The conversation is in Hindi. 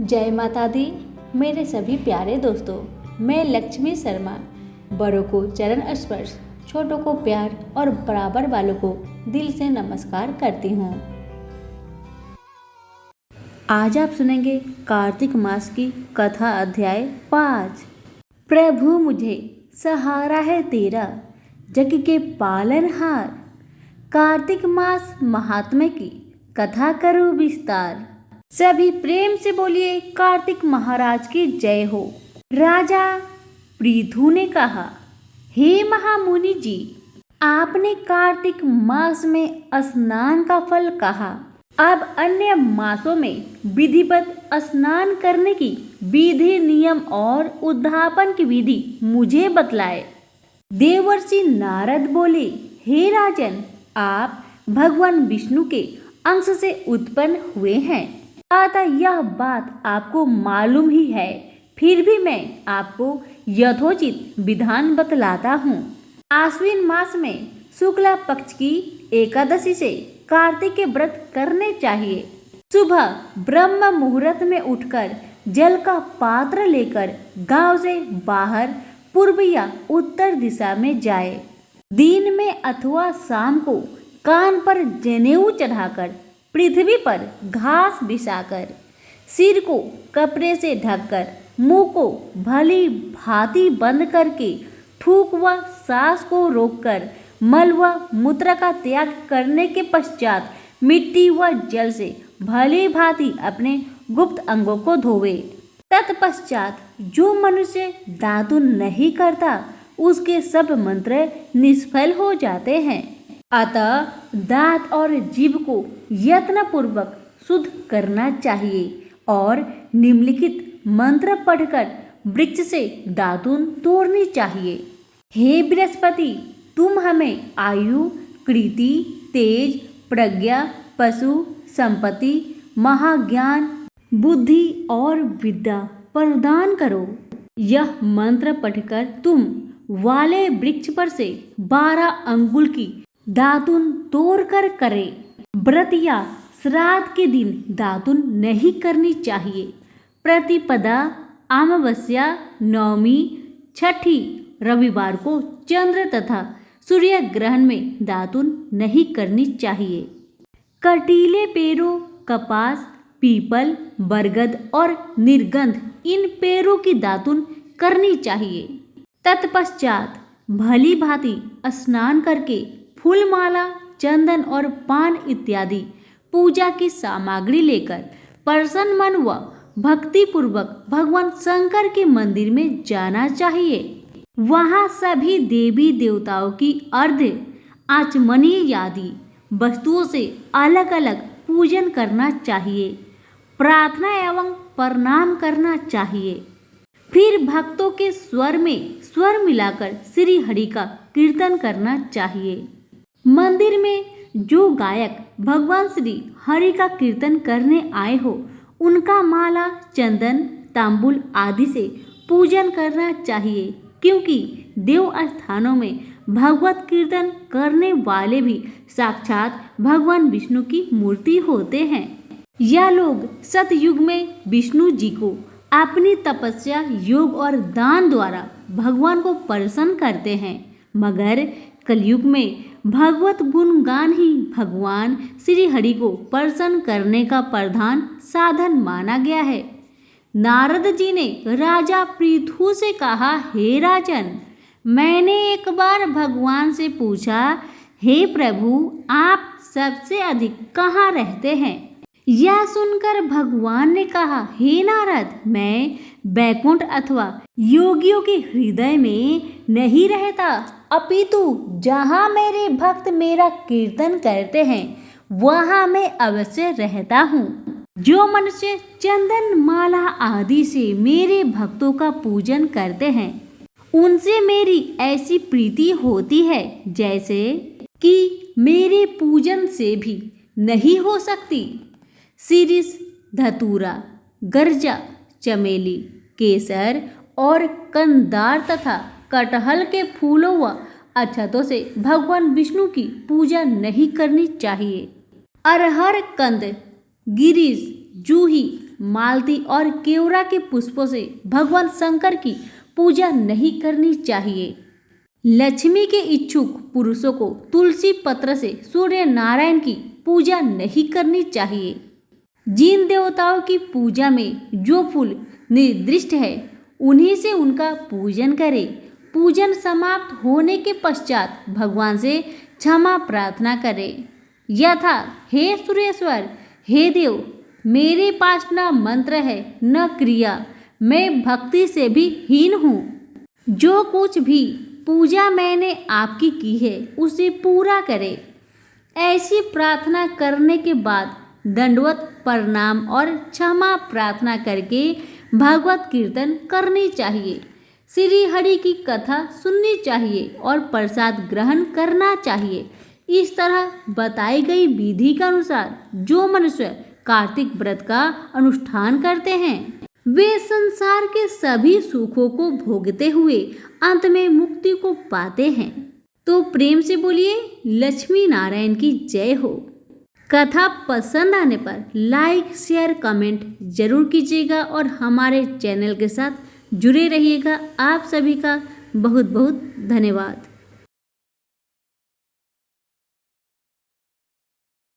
जय माता दी। मेरे सभी प्यारे दोस्तों, मैं लक्ष्मी शर्मा बड़ों को चरण स्पर्श, छोटों को प्यार और बराबर वालों को दिल से नमस्कार करती हूँ। आज आप सुनेंगे कार्तिक मास की कथा अध्याय 5। प्रभु मुझे सहारा है तेरा, जग के पालनहार। कार्तिक मास महात्म्य की कथा करूँ विस्तार। सभी प्रेम से बोलिए कार्तिक महाराज की जय हो। राजा पृथु ने कहा, हे महामुनि जी, आपने कार्तिक मास में स्नान का फल कहा। अब अन्य मासों में विधिवत स्नान करने की विधि नियम और उद्धापन की विधि मुझे बतलाए। देवर्षि नारद बोले, हे राजन, आप भगवान विष्णु के अंश से उत्पन्न हुए हैं, अतः यह बात आपको मालूम ही है। फिर भी मैं आपको यथोचित विधान बतलाता हूँ। आश्विन मास में शुक्ला पक्ष की एकादशी से कार्तिक के व्रत करने चाहिए। सुबह ब्रह्म मुहूर्त में उठकर जल का पात्र लेकर गांव से बाहर पूर्व या उत्तर दिशा में जाए। दिन में अथवा शाम को कान पर जनेऊ चढ़ाकर, पृथ्वी पर घास बिछाकर, सिर को कपड़े से ढककर, मुंह को भली भांति बंद करके, थूक व सांस को रोककर, मल व मूत्र का त्याग करने के पश्चात मिट्टी व जल से भली भांति अपने गुप्त अंगों को धोवे। तत्पश्चात जो मनुष्य दातुन नहीं करता, उसके सब मंत्र निष्फल हो जाते हैं। अतः दांत और जीभ को यत्नपूर्वक शुद्ध करना चाहिए और निम्नलिखित मंत्र पढ़कर वृक्ष से दातुन तोड़नी चाहिए। हे बृहस्पति, तुम हमें आयु, कीर्ति, तेज, प्रज्ञा, पशु, संपत्ति, महाज्ञान, बुद्धि और विद्या प्रदान करो। यह मंत्र पढ़कर तुम वाले वृक्ष पर से 12 अंगुल की दातुन तोड़ कर करे। व्रत या श्राद्ध के दिन दातुन नहीं करनी चाहिए। प्रतिपदा, अमावस्या, नवमी, छठी, रविवार को चंद्र तथा सूर्य ग्रहण में दातुन नहीं करनी चाहिए। कटीले पेड़ों, कपास, पीपल, बरगद और निर्गंध, इन पेड़ों की दातुन करनी चाहिए। तत्पश्चात भली भांति स्नान करके फूलमाला, चंदन और पान इत्यादि पूजा की सामग्री लेकर प्रसन्न मन व भक्ति पूर्वक भगवान शंकर के मंदिर में जाना चाहिए। वहां सभी देवी देवताओं की अर्घ्य, आचमनीय आदि वस्तुओं से अलग अलग पूजन करना चाहिए। प्रार्थना एवं प्रणाम करना चाहिए। फिर भक्तों के स्वर में स्वर मिलाकर श्री हरि का कीर्तन करना चाहिए। मंदिर में जो गायक भगवान श्री हरि का कीर्तन करने आए हो, उनका माला, चंदन, तांबुल आदि से पूजन करना चाहिए, क्योंकि देव स्थानों में भगवत कीर्तन करने वाले भी साक्षात भगवान विष्णु की मूर्ति होते हैं। यह लोग सतयुग में विष्णु जी को अपनी तपस्या, योग और दान द्वारा भगवान को प्रसन्न करते हैं, मगर कलयुग में भगवत गुणगान ही भगवान श्री हरि को प्रसन्न करने का प्रधान साधन माना गया है। नारद जी ने राजा पृथु से कहा, हे राजन, मैंने एक बार भगवान से पूछा, हे प्रभु, आप सबसे अधिक कहाँ रहते हैं? यह सुनकर भगवान ने कहा, हे नारद, मैं बैकुंठ अथवा योगियों के हृदय में नहीं रहता, अपितु जहाँ मेरे भक्त मेरा कीर्तन करते हैं, वहाँ मैं अवश्य रहता हूँ। जो मनुष्य चंदन, माला आदि से मेरे भक्तों का पूजन करते हैं, उनसे मेरी ऐसी प्रीति होती है जैसे कि मेरे पूजन से भी नहीं हो सकती। शिरीष, धतूरा, गर्जा, चमेली, केसर और कंदार तथा कटहल के फूलों व अक्षतों से भगवान विष्णु की पूजा नहीं करनी चाहिए। अरहर, कंद, गिरीश, जूही, मालती और केवड़ा के पुष्पों से भगवान शंकर की पूजा नहीं करनी चाहिए। लक्ष्मी के इच्छुक पुरुषों को तुलसी पत्र से सूर्य नारायण की पूजा नहीं करनी चाहिए। जिन देवताओं की पूजा में जो फूल निर्दिष्ट है उन्हीं से उनका पूजन करें। पूजन समाप्त होने के पश्चात भगवान से क्षमा प्रार्थना करें। यथा हे सुरेश्वर, हे देव, मेरे पास न मंत्र है न क्रिया, मैं भक्ति से भी हीन हूँ। जो कुछ भी पूजा मैंने आपकी की है उसे पूरा करें। ऐसी प्रार्थना करने के बाद दंडवत प्रणाम और क्षमा प्रार्थना करके भागवत कीर्तन करनी चाहिए। श्री हरि की कथा सुननी चाहिए और प्रसाद ग्रहण करना चाहिए। इस तरह बताई गई विधि के अनुसार जो मनुष्य कार्तिक व्रत का अनुष्ठान करते हैं वे संसार के सभी सुखों को भोगते हुए अंत में मुक्ति को पाते हैं। तो प्रेम से बोलिए लक्ष्मी नारायण की जय हो। कथा पसंद आने पर लाइक शेयर कमेंट जरूर कीजिएगा और हमारे चैनल के साथ जुड़े रहिएगा। आप सभी का बहुत बहुत धन्यवाद।